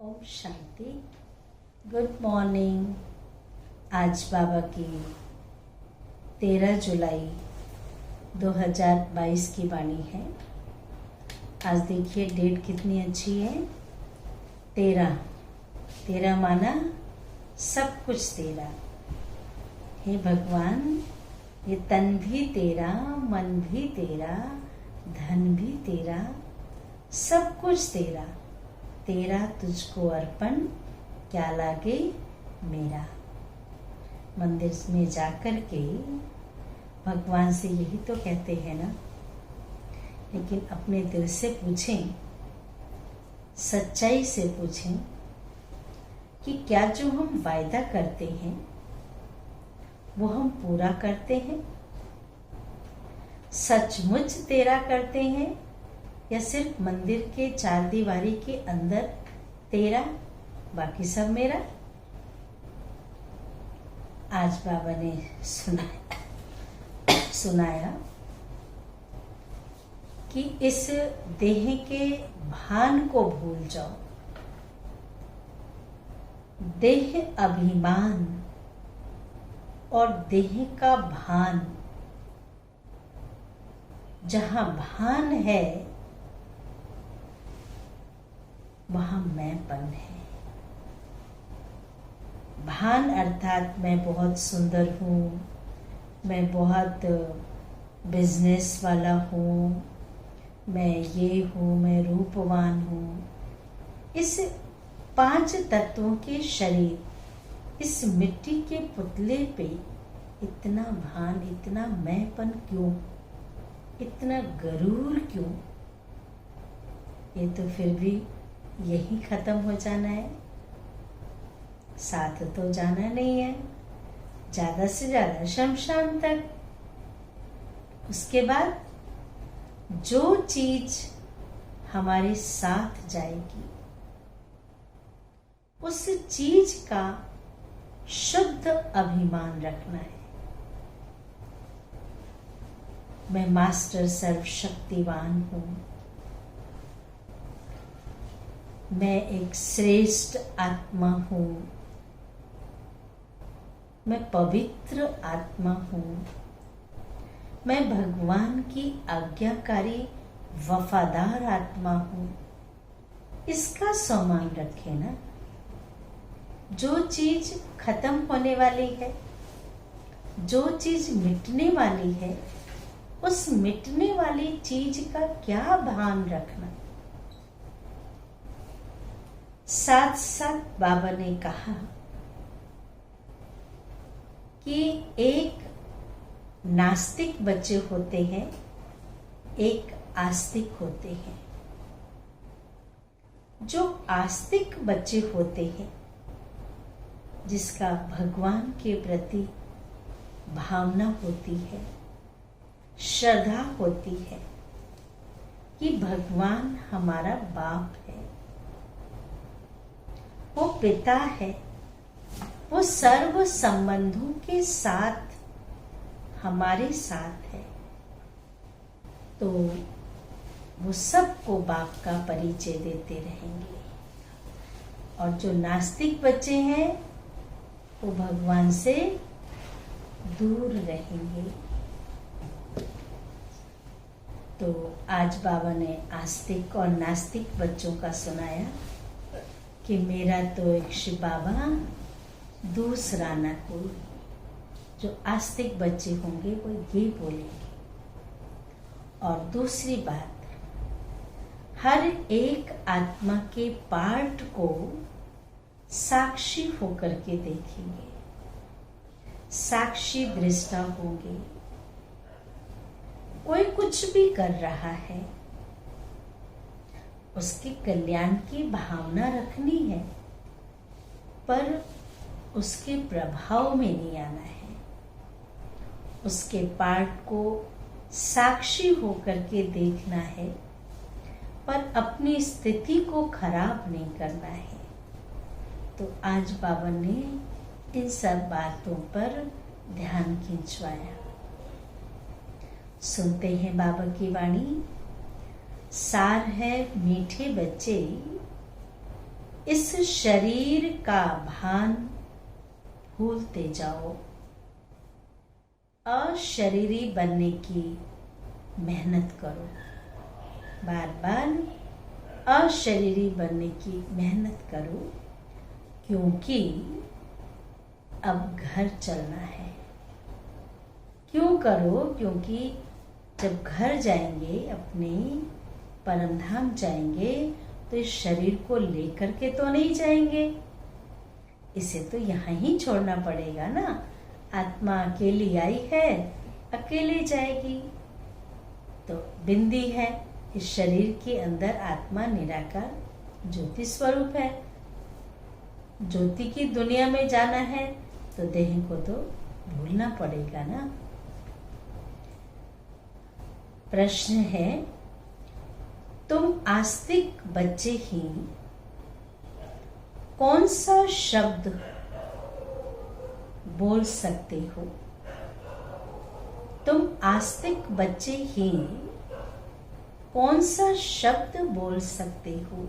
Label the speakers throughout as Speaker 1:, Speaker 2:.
Speaker 1: Om Shanti. Good morning. आज बाबा की 13 जुलाई 2022 की वाणी है। आज देखिए डेट कितनी अच्छी है। 13 माना सब कुछ तेरा। हे भगवान, ये तन भी तेरा, मन भी तेरा, धन भी तेरा, सब कुछ तेरा। तेरा तुझको अर्पण, क्या लागे मेरा। मंदिर में जाकर के भगवान से यही तो कहते हैं ना, लेकिन अपने दिल से पूछें, सच्चाई से पूछें कि क्या जो हम वायदा करते हैं वो हम पूरा करते हैं, सचमुच तेरा करते हैं, या सिर्फ मंदिर के चार दीवारी के अंदर तेरा, बाकी सब मेरा। आज बाबा ने सुनाया कि इस देह के भान को भूल जाओ। देह अभिमान और देह का भान, जहां भान है वहां मैंपन है। भान अर्थात मैं बहुत सुंदर हूँ, मैं बहुत बिजनेस वाला हूँ, मैं ये हूँ, मैं रूपवान हूँ। इस 5 तत्वों के शरीर, इस मिट्टी के पुतले पे इतना भान, इतना मैंपन क्यों, इतना गरूर क्यों। ये तो फिर भी यही खत्म हो जाना है, साथ तो जाना नहीं है, ज्यादा से ज्यादा शमशान तक। उसके बाद जो चीज हमारे साथ जाएगी उस चीज का शुद्ध अभिमान रखना है। मैं मास्टर सर्वशक्तिवान हूं, मैं एक श्रेष्ठ आत्मा हूँ, मैं पवित्र आत्मा हूँ, मैं भगवान की आज्ञाकारी वफादार आत्मा हूँ। इसका सम्मान रखें ना। जो चीज खत्म होने वाली है, जो चीज मिटने वाली है, उस मिटने वाली चीज का क्या भान रखना। साथ साथ बाबा ने कहा कि एक नास्तिक बच्चे होते हैं, एक आस्तिक होते हैं। जो आस्तिक बच्चे होते हैं, जिसका भगवान के प्रति भावना होती है, श्रद्धा होती है कि भगवान हमारा बाप है, वो पिता है, वो सर्व संबंधों के साथ हमारे साथ है, तो वो सबको बाप का परिचय देते रहेंगे। और जो नास्तिक बच्चे हैं वो भगवान से दूर रहेंगे। तो आज बाबा ने आस्तिक और नास्तिक बच्चों का सुनाया कि मेरा तो एक शिव बाबा, दूसरा ना कोई। जो आस्तिक बच्चे होंगे वो ये बोलेंगे। और दूसरी बात, हर एक आत्मा के पार्ट को साक्षी होकर के देखेंगे, साक्षी दृष्टा होंगे। कोई कुछ भी कर रहा है, उसके कल्याण की भावना रखनी है, पर उसके प्रभाव में नहीं आना है। उसके पार्ट को साक्षी होकर के देखना है, पर अपनी स्थिति को खराब नहीं करना है। तो आज बाबा ने इन सब बातों पर ध्यान खिंचवाया। सुनते हैं बाबा की वाणी। सार है मीठे बच्चे, इस शरीर का भान भूलते जाओ। अशरीरी बनने की मेहनत करो। बार बार अशरीरी बनने की मेहनत करो, क्योंकि अब घर चलना है। क्यों करो? क्योंकि जब घर जाएंगे, अपने परम धाम जाएंगे, तो इस शरीर को लेकर के तो नहीं जाएंगे, इसे तो यहाँ ही छोड़ना पड़ेगा ना। आत्मा अकेली आई है, अकेले जाएगी। तो बिंदी है, इस शरीर के अंदर आत्मा निराकार ज्योति स्वरूप है। ज्योति की दुनिया में जाना है तो देह को तो भूलना पड़ेगा ना। प्रश्न है, तुम आस्तिक बच्चे ही कौन सा शब्द बोल सकते हो? तुम आस्तिक बच्चे ही कौन सा शब्द बोल सकते हो?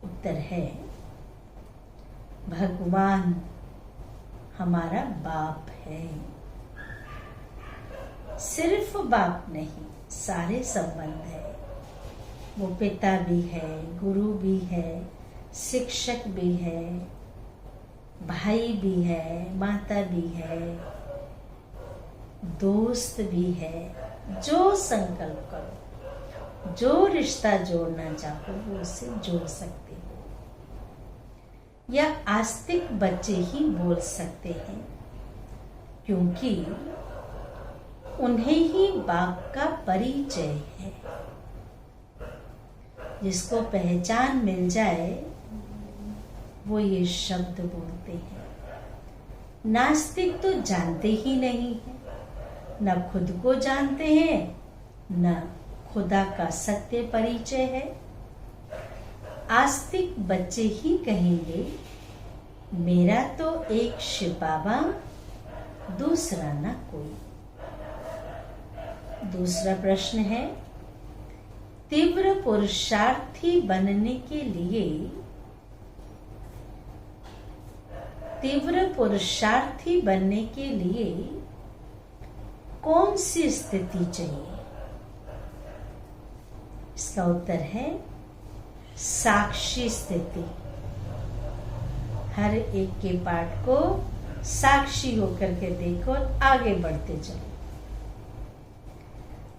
Speaker 1: उत्तर है, भगवान हमारा बाप है। सिर्फ बाप नहीं, सारे संबंध है। वो पिता भी है, गुरु भी है, शिक्षक भी है, भाई भी है, माता भी है, दोस्त भी है। जो संकल्प करो, जो रिश्ता जोड़ना चाहो, वो उससे जोड़ सकते हो। या आस्तिक बच्चे ही बोल सकते हैं, क्योंकि उन्हें ही बाप का परिचय है। जिसको पहचान मिल जाए वो ये शब्द बोलते हैं। नास्तिक तो जानते ही नहीं है, न खुद को जानते हैं, न खुदा का सत्य परिचय है। आस्तिक बच्चे ही कहेंगे, मेरा तो एक शिव बाबा, दूसरा न कोई। दूसरा प्रश्न है, तीव्र पुरुषार्थी बनने के लिए कौन सी स्थिति चाहिए? इसका उत्तर है साक्षी स्थिति। हर एक के पाठ को साक्षी होकर के देखो, आगे बढ़ते चलो।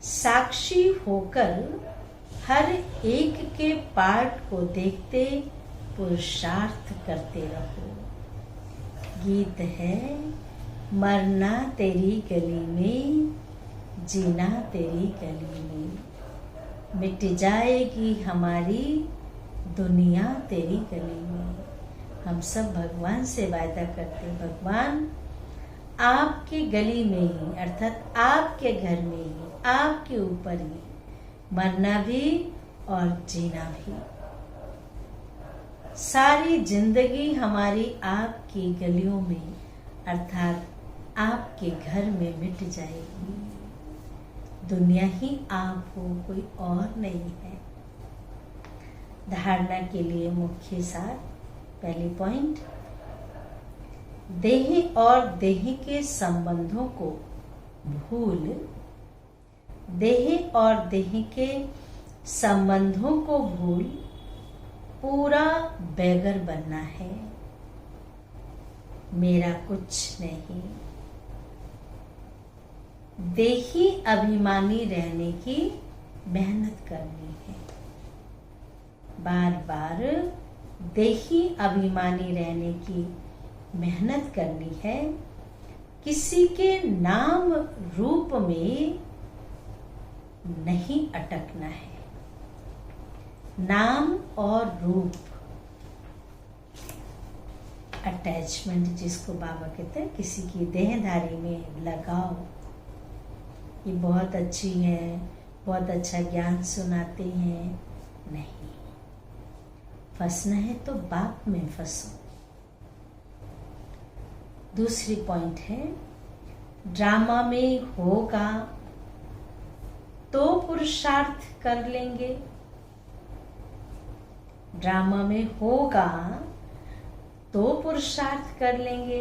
Speaker 1: साक्षी होकर हर एक के पाठ को देखते पुरुषार्थ करते रहो। गीत है, मरना तेरी गली में, जीना तेरी गली में, मिट जाएगी हमारी दुनिया तेरी गली में। हम सब भगवान से वायदा करते हैं, भगवान आपके गली में ही, अर्थात आपके घर में ही, आपके ऊपर ही मरना भी और जीना भी। सारी जिंदगी हमारी आपकी गलियों में, अर्थात आपके घर में मिट जाएगी। दुनिया ही आप हो, कोई और नहीं है। धारणा के लिए मुख्य सार, पहली पॉइंट, देह और देह के संबंधों को भूल, देह और देह के संबंधों को भूल पूरा बेगर बनना है। मेरा कुछ नहीं। देही अभिमानी रहने की मेहनत करनी है। बार बार देही अभिमानी रहने की मेहनत करनी है। किसी के नाम रूप में नहीं अटकना है। नाम और रूप, अटैचमेंट जिसको बाबा कहते हैं, किसी की देहधारी में लगाव, ये बहुत अच्छी है, बहुत अच्छा ज्ञान सुनाते हैं, नहीं। फंसना है तो बाप में फंसो। दूसरी पॉइंट है, ड्रामा में होगा तो पुरुषार्थ कर लेंगे। ड्रामा में होगा तो पुरुषार्थ कर लेंगे,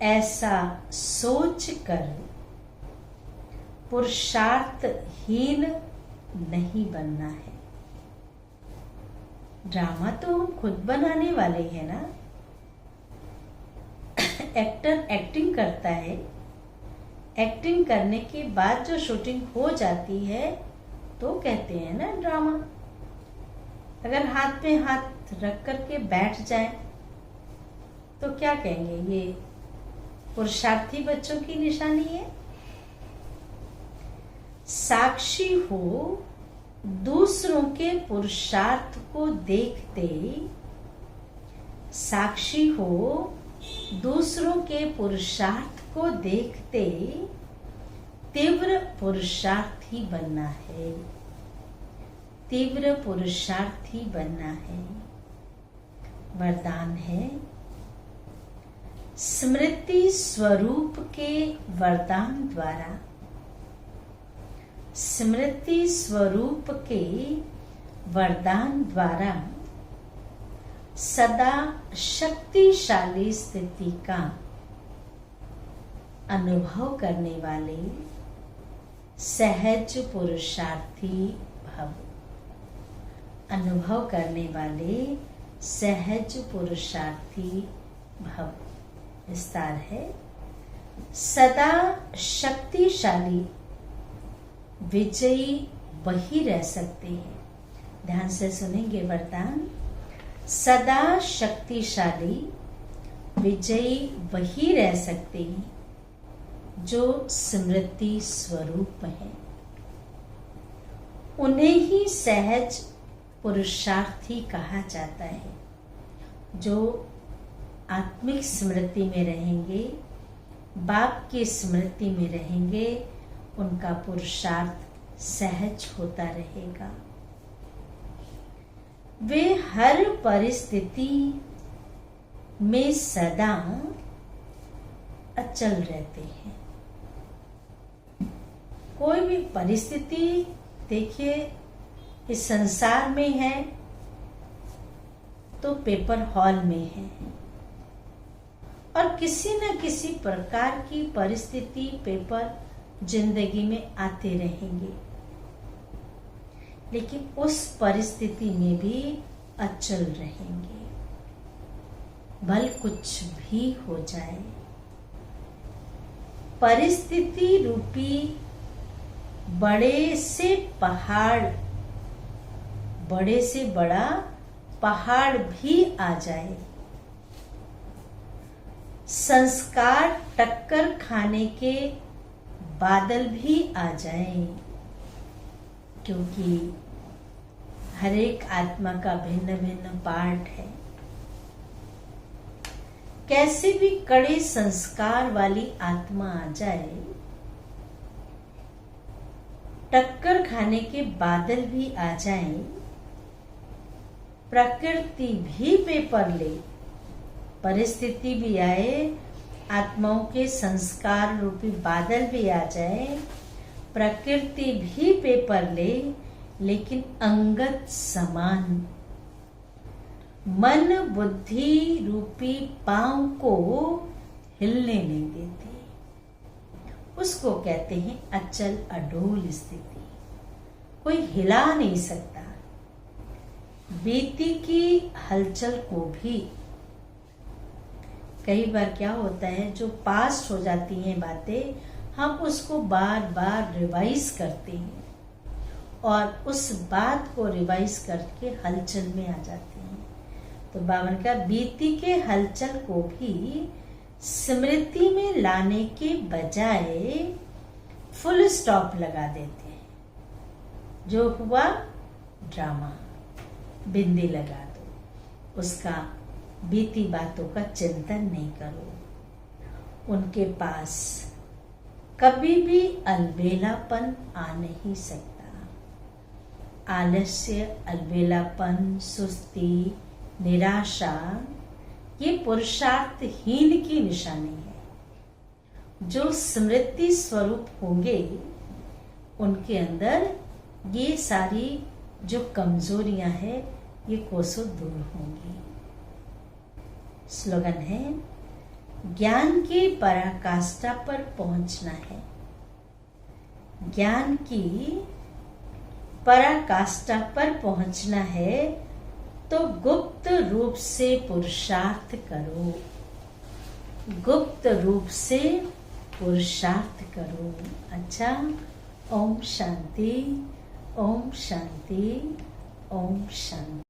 Speaker 1: ऐसा सोच कर पुरुषार्थहीन नहीं बनना है। ड्रामा तो हम खुद बनाने वाले हैं ना। एक्टर एक्टिंग करता है, एक्टिंग करने के बाद जो शूटिंग हो जाती है तो कहते हैं ना ड्रामा। अगर हाथ पे हाथ रख करके बैठ जाए तो क्या कहेंगे, ये पुरुषार्थी बच्चों की निशानी है। साक्षी हो दूसरों के पुरुषार्थ को देखते, साक्षी हो दूसरों के पुरुषार्थ को देखते तीव्र पुरुषार्थी बनना है, तीव्र पुरुषार्थी बनना है। वरदान है, स्मृति स्वरूप के वरदान द्वारा, स्मृति स्वरूप के वरदान द्वारा सदा शक्तिशाली स्थिति का अनुभव करने वाले सहज पुरुषार्थी भव, अनुभव करने वाले सहज पुरुषार्थी भव। विस्तार है, सदा शक्तिशाली विजयी वही रह सकते हैं। ध्यान से सुनेंगे वरदान, सदा शक्तिशाली विजयी वही रह सकते हैं जो स्मृति स्वरूप है। उन्हें ही सहज पुरुषार्थी कहा जाता है। जो आत्मिक स्मृति में रहेंगे, बाप की स्मृति में रहेंगे, उनका पुरुषार्थ सहज होता रहेगा। वे हर परिस्थिति में सदा अचल रहते हैं। कोई भी परिस्थिति देखिए इस संसार में है तो पेपर हॉल में है, और किसी न किसी प्रकार की परिस्थिति पेपर जिंदगी में आते रहेंगे, लेकिन उस परिस्थिति में भी अचल रहेंगे। भले कुछ भी हो जाए, परिस्थिति रूपी बड़े से बड़ा पहाड़ भी आ जाए, संस्कार टक्कर खाने के बादल भी आ जाए, क्योंकि हर एक आत्मा का भिन्न भिन्न पार्ट है। कैसे भी कड़े संस्कार वाली आत्मा आ जाए, टक्कर खाने के बादल भी आ जाए, प्रकृति भी पेपर ले, परिस्थिति भी आए, आत्माओं के संस्कार रूपी बादल भी आ जाए, प्रकृति भी पेपर ले, लेकिन अंगत समान मन बुद्धि रूपी पांव को हिलने नहीं देते। उसको कहते हैं अचल अडोल स्थिति, कोई हिला नहीं सकता। बीती की हलचल को भी कई बार क्या होता है, जो पास्ट हो जाती हैं बातें, हम उसको बार बार रिवाइज करते हैं और उस बात को रिवाइज करके हलचल में आ जाते हैं। तो बावन का बीती के हलचल को भी स्मृति में लाने के बजाय फुल स्टॉप लगा देते हैं। जो हुआ ड्रामा, बिंदी लगा दो, उसका बीती बातों का चिंतन नहीं करो। उनके पास कभी भी अलबेलापन आ नहीं सकता। आलस्य, अलबेलापन, सुस्ती, निराशा ये पुरुषार्थहीन की निशानी है। जो स्मृति स्वरूप होंगे उनके अंदर ये सारी जो कमजोरियां हैं ये कोसों दूर होंगी। स्लोगन है, ज्ञान की पराकाष्ठा पर पहुंचना है। ज्ञान की पराकाष्ठा पर पहुंचना है तो गुप्त रूप से पुरुषार्थ करो, गुप्त रूप से पुरुषार्थ करो। अच्छा, ओम शांति, ओम शांति, ओम शांति।